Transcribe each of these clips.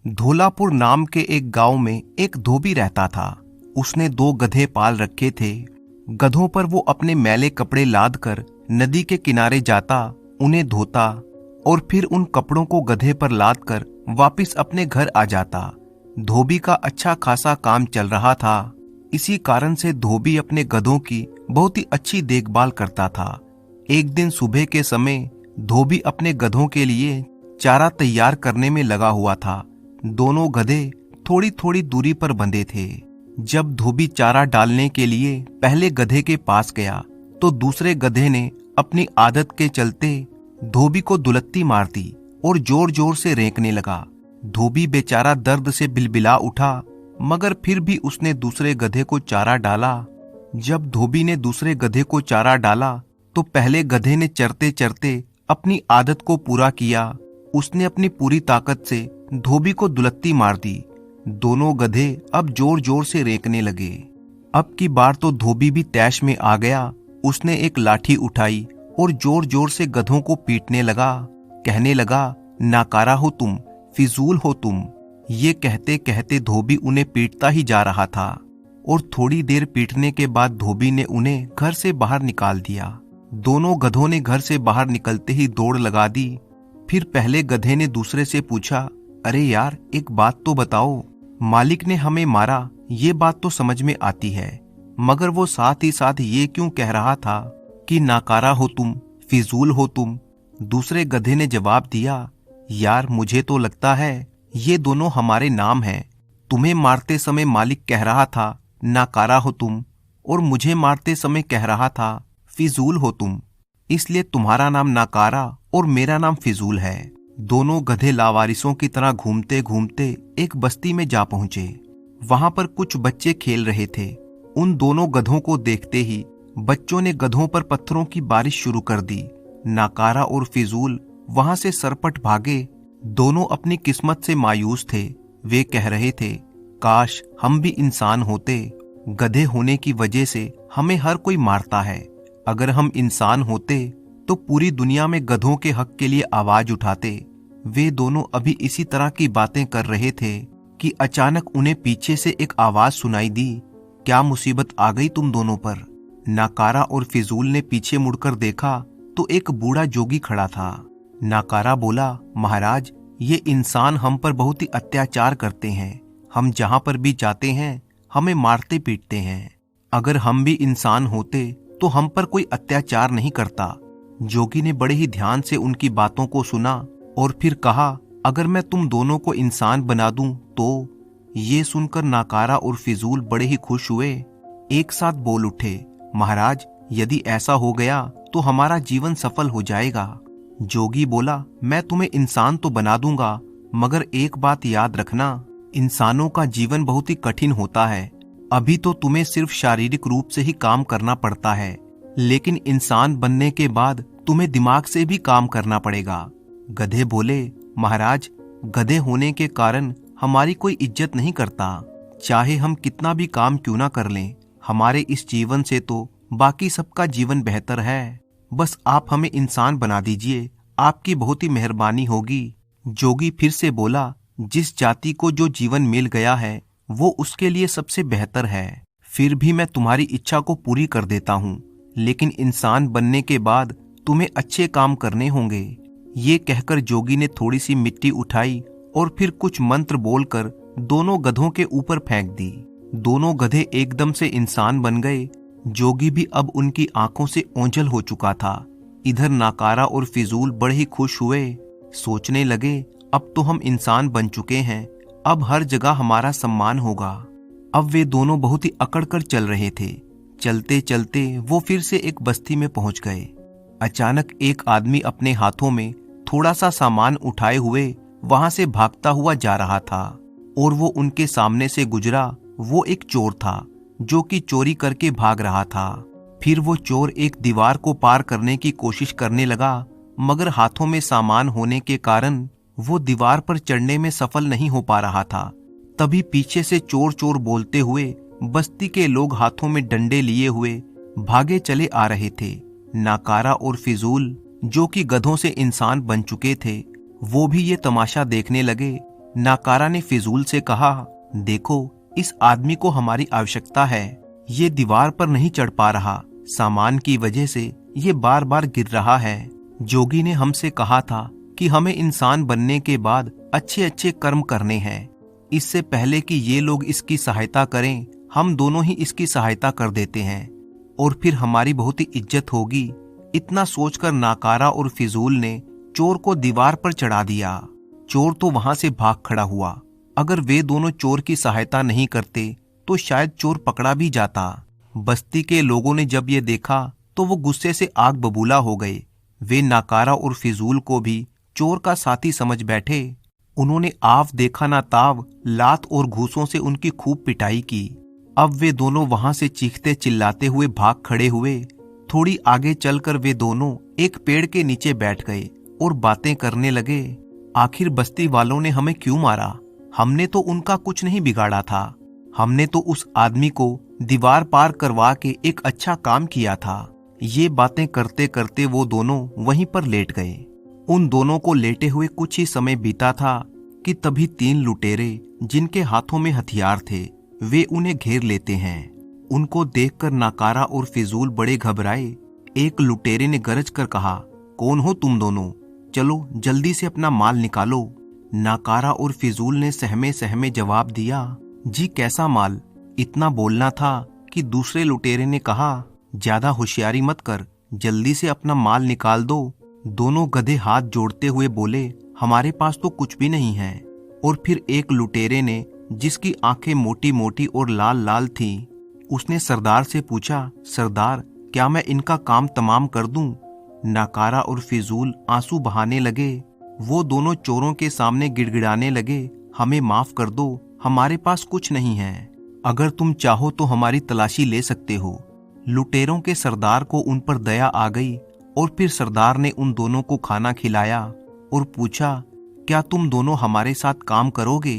धोलापुर नाम के एक गांव में एक धोबी रहता था। उसने 2 गधे पाल रखे थे। गधों पर वो अपने मैले कपड़े लाद कर नदी के किनारे जाता, उन्हें धोता और फिर उन कपड़ों को गधे पर लाद कर वापिस अपने घर आ जाता। धोबी का अच्छा खासा काम चल रहा था। इसी कारण से धोबी अपने गधों की बहुत ही अच्छी देखभाल करता था। एक दिन सुबह के समय धोबी अपने गधों के लिए चारा तैयार करने में लगा हुआ था। दोनों गधे थोड़ी थोड़ी दूरी पर बंधे थे। जब धोबी चारा डालने के लिए पहले गधे के पास गया तो दूसरे गधे ने अपनी आदत के चलते धोबी को दुलत्ती मार दी और जोर जोर से रेंकने लगा। धोबी बेचारा दर्द से बिलबिला उठा, मगर फिर भी उसने दूसरे गधे को चारा डाला। जब धोबी ने दूसरे गधे को चारा डाला तो पहले गधे ने चरते चरते अपनी आदत को पूरा किया। उसने अपनी पूरी ताकत से धोबी को दुलत्ती मार दी। दोनों गधे अब जोर जोर से रेंकने लगे। अब की बार तो धोबी भी तैश में आ गया। उसने एक लाठी उठाई और जोर जोर से गधों को पीटने लगा। कहने लगा, नाकारा हो तुम, फिजूल हो तुम। ये कहते कहते धोबी उन्हें पीटता ही जा रहा था और थोड़ी देर पीटने के बाद धोबी ने उन्हें घर से बाहर निकाल दिया। दोनों गधों ने घर से बाहर निकलते ही दौड़ लगा दी। फिर पहले गधे ने दूसरे से पूछा, अरे यार, एक बात तो बताओ, मालिक ने हमें मारा, ये बात तो समझ में आती है, मगर वो साथ ही साथ ये क्यों कह रहा था कि नाकारा हो तुम, फिजूल हो तुम। दूसरे गधे ने जवाब दिया, यार मुझे तो लगता है ये दोनों हमारे नाम हैं। तुम्हें मारते समय मालिक कह रहा था नाकारा हो तुम, और मुझे मारते समय कह रहा था फिजूल हो तुम, इसलिए तुम्हारा नाम नाकारा और मेरा नाम फिजूल है। दोनों गधे लावारिसों की तरह घूमते घूमते एक बस्ती में जा पहुंचे। वहां पर कुछ बच्चे खेल रहे थे। उन दोनों गधों को देखते ही बच्चों ने गधों पर पत्थरों की बारिश शुरू कर दी। नाकारा और फिजूल वहां से सरपट भागे। दोनों अपनी किस्मत से मायूस थे। वे कह रहे थे, काश हम भी इंसान होते। गधे होने की वजह से हमें हर कोई मारता है। अगर हम इंसान होते तो पूरी दुनिया में गधों के हक के लिए आवाज उठाते। वे दोनों अभी इसी तरह की बातें कर रहे थे कि अचानक उन्हें पीछे से एक आवाज सुनाई दी, क्या मुसीबत आ गई तुम दोनों पर। नाकारा और फिजूल ने पीछे मुड़कर देखा तो एक बूढ़ा जोगी खड़ा था। नाकारा बोला, महाराज, ये इंसान हम पर बहुत ही अत्याचार करते हैं। हम जहां पर भी जाते हैं हमें मारते पीटते हैं। अगर हम भी इंसान होते तो हम पर कोई अत्याचार नहीं करता। जोगी ने बड़े ही ध्यान से उनकी बातों को सुना और फिर कहा, अगर मैं तुम दोनों को इंसान बना दूं तो। ये सुनकर नाकारा और फिजूल बड़े ही खुश हुए। एक साथ बोल उठे, महाराज, यदि ऐसा हो गया तो हमारा जीवन सफल हो जाएगा। जोगी बोला, मैं तुम्हें इंसान तो बना दूंगा, मगर एक बात याद रखना, इंसानों का जीवन बहुत ही कठिन होता है। अभी तो तुम्हें सिर्फ शारीरिक रूप से ही काम करना पड़ता है, लेकिन इंसान बनने के बाद तुम्हें दिमाग से भी काम करना पड़ेगा। गधे बोले, महाराज, गधे होने के कारण हमारी कोई इज्जत नहीं करता। चाहे हम कितना भी काम क्यों ना कर लें, हमारे इस जीवन से तो बाकी सबका जीवन बेहतर है। बस आप हमें इंसान बना दीजिए, आपकी बहुत ही मेहरबानी होगी। जोगी फिर से बोला, जिस जाति को जो जीवन मिल गया है वो उसके लिए सबसे बेहतर है। फिर भी मैं तुम्हारी इच्छा को पूरी कर देता हूँ, लेकिन इंसान बनने के बाद तुम्हें अच्छे काम करने होंगे। ये कहकर जोगी ने थोड़ी सी मिट्टी उठाई और फिर कुछ मंत्र बोलकर दोनों गधों के ऊपर फेंक दी। दोनों गधे एकदम से इंसान बन गए। जोगी भी अब उनकी आंखों से ओंझल हो चुका था। इधर नाकारा और फिजूल बड़े ही खुश हुए। सोचने लगे, अब तो हम इंसान बन चुके हैं, अब हर जगह हमारा सम्मान होगा। अब वे दोनों बहुत ही अकड़ कर चल रहे थे। चलते चलते वो फिर से एक बस्ती में पहुंच गए। अचानक एक आदमी अपने हाथों में थोड़ा सा सामान उठाए हुए वहां से भागता हुआ जा रहा था और वो उनके सामने से गुजरा। वो एक चोर था जो कि चोरी करके भाग रहा था। फिर वो चोर एक दीवार को पार करने की कोशिश करने लगा, मगर हाथों में सामान होने के कारण वो दीवार पर चढ़ने में सफल नहीं हो पा रहा था। तभी पीछे से चोर चोर बोलते हुए बस्ती के लोग हाथों में डंडे लिए हुए भागे चले आ रहे थे। नाकारा और फिजूल, जो कि गधों से इंसान बन चुके थे, वो भी ये तमाशा देखने लगे। नाकारा ने फिजूल से कहा, देखो इस आदमी को हमारी आवश्यकता है। ये दीवार पर नहीं चढ़ पा रहा, सामान की वजह से ये बार बार गिर रहा है। जोगी ने हमसे कहा था कि हमें इंसान बनने के बाद अच्छे अच्छे कर्म करने हैं। इससे पहले कि ये लोग इसकी सहायता करें, हम दोनों ही इसकी सहायता कर देते हैं और फिर हमारी बहुत ही इज्जत होगी। इतना सोचकर नाकारा और फिजूल ने चोर को दीवार पर चढ़ा दिया। चोर तो वहां से भाग खड़ा हुआ। अगर वे दोनों चोर की सहायता नहीं करते तो शायद चोर पकड़ा भी जाता। बस्ती के लोगों ने जब ये देखा तो वो गुस्से से आग बबूला हो गए। वे नाकारा और फिजूल को भी चोर का साथी समझ बैठे। उन्होंने आव देखा ना ताव, लात और घूंसों से उनकी खूब पिटाई की। अब वे दोनों वहां से चीखते चिल्लाते हुए भाग खड़े हुए। थोड़ी आगे चलकर वे दोनों एक पेड़ के नीचे बैठ गए और बातें करने लगे। आखिर बस्ती वालों ने हमें क्यों मारा? हमने तो उनका कुछ नहीं बिगाड़ा था। हमने तो उस आदमी को दीवार पार करवा के एक अच्छा काम किया था। ये बातें करते करते वो दोनों वहीं पर लेट गए। उन दोनों को लेटे हुए कुछ ही समय बीता था कि तभी 3 लुटेरे जिनके हाथों में हथियार थे वे उन्हें घेर लेते हैं। उनको देखकर नाकारा और फिजूल बड़े घबराए। एक लुटेरे ने गरज कर कहा, कौन हो तुम दोनों? चलो जल्दी से अपना माल निकालो। नाकारा और फिजूल ने सहमे सहमे जवाब दिया, जी कैसा माल? इतना बोलना था कि दूसरे लुटेरे ने कहा, ज्यादा होशियारी मत कर, जल्दी से अपना माल निकाल दो। दोनों गधे हाथ जोड़ते हुए बोले, हमारे पास तो कुछ भी नहीं है। और फिर एक लुटेरे ने, जिसकी आंखें मोटी मोटी और लाल लाल थीं, उसने सरदार से पूछा, सरदार क्या मैं इनका काम तमाम कर दूं? नाकारा और फिजूल आंसू बहाने लगे। वो दोनों चोरों के सामने गिड़गिड़ाने लगे, हमें माफ कर दो, हमारे पास कुछ नहीं है। अगर तुम चाहो तो हमारी तलाशी ले सकते हो। लुटेरों के सरदार को उन पर दया आ गई और फिर सरदार ने उन दोनों को खाना खिलाया और पूछा, क्या तुम दोनों हमारे साथ काम करोगे?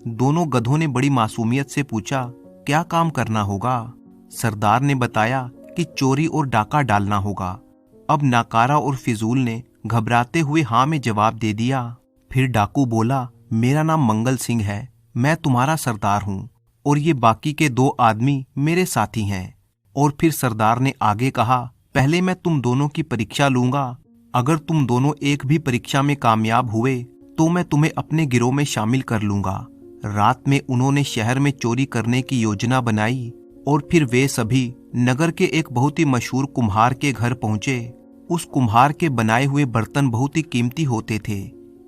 दोनों गधों ने बड़ी मासूमियत से पूछा, क्या काम करना होगा? सरदार ने बताया कि चोरी और डाका डालना होगा। अब नाकारा और फिजूल ने घबराते हुए हाँ में जवाब दे दिया। फिर डाकू बोला, मेरा नाम मंगल सिंह है, मैं तुम्हारा सरदार हूँ और ये बाकी के 2 आदमी मेरे साथी हैं। और फिर सरदार ने आगे कहा, पहले मैं तुम दोनों की परीक्षा लूंगा। अगर तुम दोनों एक भी परीक्षा में कामयाब हुए तो मैं तुम्हें अपने गिरोह में शामिल कर लूंगा। रात में उन्होंने शहर में चोरी करने की योजना बनाई और फिर वे सभी नगर के एक बहुत ही मशहूर कुम्हार के घर पहुंचे। उस कुम्हार के बनाए हुए बर्तन बहुत ही कीमती होते थे।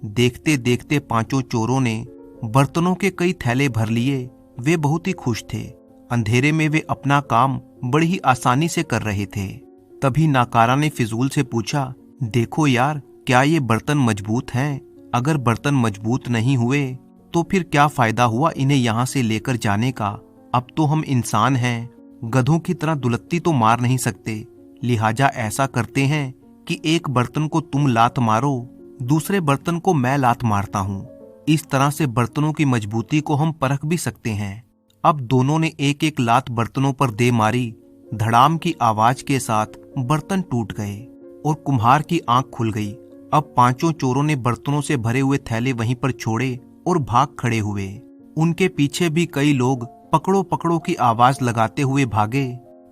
देखते देखते 5 चोरों ने बर्तनों के कई थैले भर लिए। वे बहुत ही खुश थे। अंधेरे में वे अपना काम बड़ी ही आसानी से कर रहे थे। तभी नाकारा ने फिजूल से पूछा, देखो यार, क्या ये बर्तन मजबूत हैं? अगर बर्तन मजबूत नहीं हुए तो फिर क्या फायदा हुआ इन्हें यहाँ से लेकर जाने का? अब तो हम इंसान हैं, गधों की तरह दुलत्ती तो मार नहीं सकते। लिहाजा ऐसा करते हैं कि एक बर्तन को तुम लात मारो, दूसरे बर्तन को मैं लात मारता हूँ। इस तरह से बर्तनों की मजबूती को हम परख भी सकते हैं। अब दोनों ने एक एक लात बर्तनों पर दे मारी। धड़ाम की आवाज के साथ बर्तन टूट गए और कुम्हार की आंख खुल गई। अब 5 चोरों ने बर्तनों से भरे हुए थैले वहीं पर छोड़े और भाग खड़े हुए। उनके पीछे भी कई लोग पकड़ो पकड़ो की आवाज लगाते हुए भागे।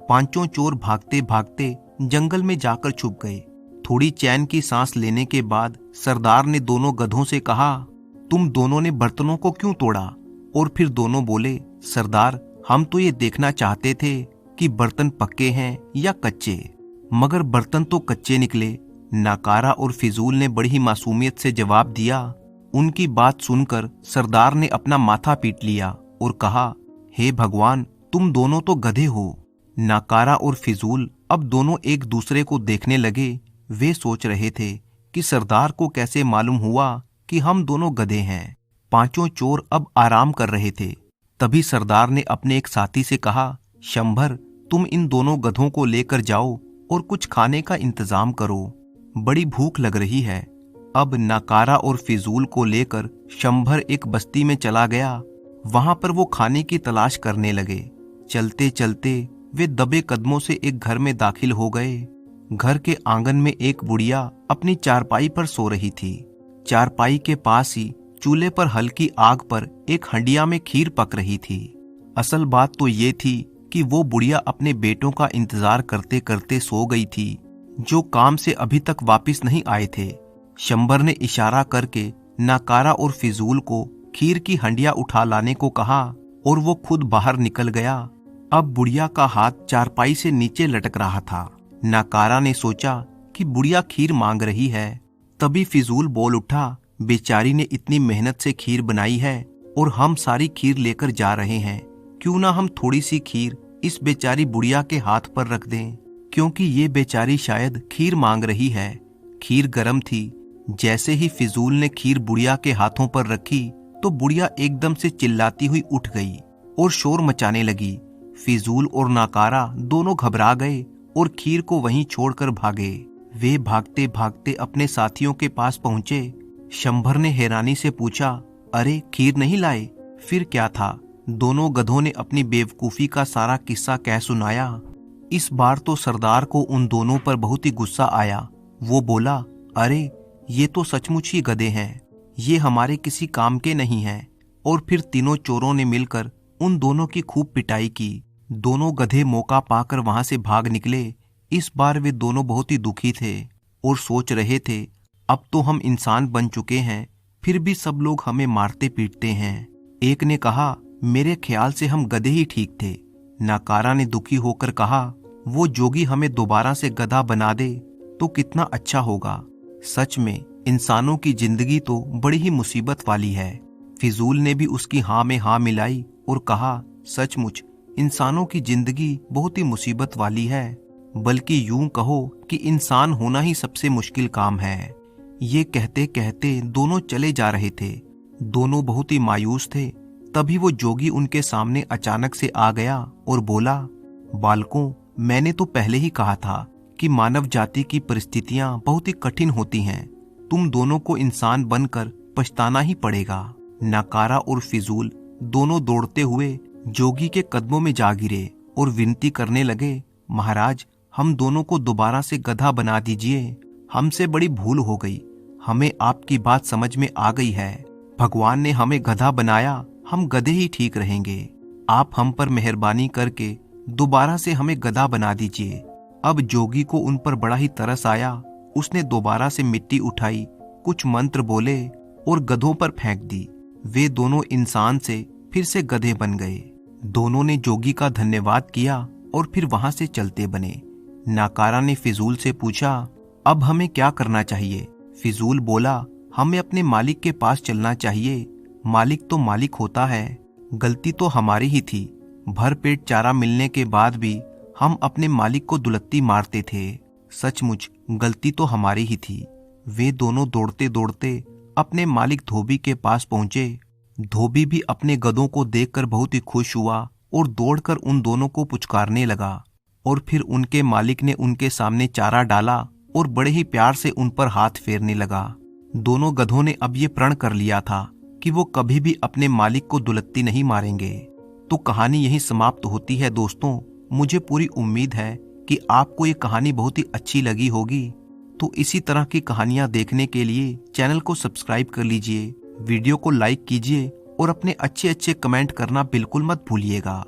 5 चोर भागते भागते जंगल में जाकर छुप गए। थोड़ी चैन की सांस लेने के बाद सरदार ने दोनों गधों से कहा, तुम दोनों ने बर्तनों को क्यों तोड़ा? और फिर दोनों बोले, सरदार हम तो ये देखना चाहते थे कि बर्तन पक्के हैं या कच्चे, मगर बर्तन तो कच्चे निकले। नाकारा और फिजूल ने बड़ी ही मासूमियत से जवाब दिया। उनकी बात सुनकर सरदार ने अपना माथा पीट लिया और कहा, हे भगवान, तुम दोनों तो गधे हो। नाकारा और फिजूल अब दोनों एक दूसरे को देखने लगे। वे सोच रहे थे कि सरदार को कैसे मालूम हुआ कि हम दोनों गधे हैं। 5 चोर अब आराम कर रहे थे। तभी सरदार ने अपने एक साथी से कहा, शंभर, तुम इन दोनों गधों को लेकर जाओ और कुछ खाने का इंतजाम करो, बड़ी भूख लग रही है। अब नाकारा और फिजूल को लेकर शंभर एक बस्ती में चला गया। वहां पर वो खाने की तलाश करने लगे। चलते चलते वे दबे कदमों से एक घर में दाखिल हो गए। घर के आंगन में एक बुढ़िया अपनी चारपाई पर सो रही थी। चारपाई के पास ही चूल्हे पर हल्की आग पर एक हंडिया में खीर पक रही थी। असल बात तो ये थी कि वो बुढ़िया अपने बेटों का इंतजार करते करते सो गई थी, जो काम से अभी तक वापस नहीं आए थे। शंबर ने इशारा करके नाकारा और फिजूल को खीर की हंडिया उठा लाने को कहा और वो खुद बाहर निकल गया। अब बुढ़िया का हाथ चारपाई से नीचे लटक रहा था। नाकारा ने सोचा कि बुढ़िया खीर मांग रही है। तभी फिजूल बोल उठा, बेचारी ने इतनी मेहनत से खीर बनाई है और हम सारी खीर लेकर जा रहे हैं, क्यों ना हम थोड़ी सी खीर इस बेचारी बुढ़िया के हाथ पर रख दें, क्योंकि ये बेचारी शायद खीर मांग रही है। खीर गर्म थी। जैसे ही फिजूल ने खीर बुढ़िया के हाथों पर रखी तो बुढ़िया एकदम से चिल्लाती हुई उठ गई और शोर मचाने लगी। फिजूल और नाकारा दोनों घबरा गए और खीर को वहीं छोड़कर भागे। वे भागते भागते अपने साथियों के पास पहुंचे। शंभर ने हैरानी से पूछा, अरे खीर नहीं लाए? फिर क्या था? दोनों गधों ने अपनी बेवकूफी का सारा किस्सा कह सुनाया। इस बार तो सरदार को उन दोनों पर बहुत ही गुस्सा आया। वो बोला, अरे ये तो सचमुच ही गधे हैं, ये हमारे किसी काम के नहीं हैं। और फिर तीनों चोरों ने मिलकर उन दोनों की खूब पिटाई की। दोनों गधे मौका पाकर वहां से भाग निकले। इस बार वे दोनों बहुत ही दुखी थे और सोच रहे थे, अब तो हम इंसान बन चुके हैं, फिर भी सब लोग हमें मारते पीटते हैं। एक ने कहा, मेरे ख्याल से हम गधे ही ठीक थे। नाकारा ने दुखी होकर कहा, वो जोगी हमें दोबारा से गधा बना दे तो कितना अच्छा होगा। सच में इंसानों की जिंदगी तो बड़ी ही मुसीबत वाली है। फिजूल ने भी उसकी हाँ में हाँ मिलाई और कहा, सचमुच इंसानों की जिंदगी बहुत ही मुसीबत वाली है, बल्कि यूं कहो कि इंसान होना ही सबसे मुश्किल काम है। ये कहते कहते दोनों चले जा रहे थे। दोनों बहुत ही मायूस थे। तभी वो जोगी उनके सामने अचानक से आ गया और बोला, बालकों, मैंने तो पहले ही कहा था कि मानव जाति की परिस्थितियां बहुत ही कठिन होती हैं। तुम दोनों को इंसान बनकर पछताना ही पड़ेगा। नाकारा और फिजूल दोनों दौड़ते हुए जोगी के कदमों में जा गिरे और विनती करने लगे, महाराज, हम दोनों को दोबारा से गधा बना दीजिए। हमसे बड़ी भूल हो गई। हमें आपकी बात समझ में आ गई है। भगवान ने हमें गधा बनाया, हम गधे ही ठीक रहेंगे। आप हम पर मेहरबानी करके दोबारा से हमें गधा बना दीजिए। अब जोगी को उन पर बड़ा ही तरस आया। उसने दोबारा से मिट्टी उठाई, कुछ मंत्र बोले और गधों पर फेंक दी। वे दोनों इंसान से फिर से गधे बन गए। दोनों ने जोगी का धन्यवाद किया और फिर वहां से चलते बने। नाकारा ने फिजूल से पूछा, अब हमें क्या करना चाहिए? फिजूल बोला, हमें अपने मालिक के पास चलना चाहिए। मालिक तो मालिक होता है, गलती तो हमारी ही थी। भर पेट चारा मिलने के बाद भी हम अपने मालिक को दुलत्ती मारते थे। सचमुच गलती तो हमारी ही थी। वे दोनों दौड़ते दौड़ते अपने मालिक धोबी के पास पहुंचे। धोबी भी अपने गधों को देखकर बहुत ही खुश हुआ और दौड़कर उन दोनों को पुचकारने लगा। और फिर उनके मालिक ने उनके सामने चारा डाला और बड़े ही प्यार से उन पर हाथ फेरने लगा। दोनों गधों ने अब ये प्रण कर लिया था कि वो कभी भी अपने मालिक को दुलत्ती नहीं मारेंगे। तो कहानी यहीं समाप्त होती है दोस्तों। मुझे पूरी उम्मीद है कि आपको ये कहानी बहुत ही अच्छी लगी होगी। तो इसी तरह की कहानियां देखने के लिए चैनल को सब्सक्राइब कर लीजिए, वीडियो को लाइक कीजिए और अपने अच्छे अच्छे कमेंट करना बिल्कुल मत भूलिएगा।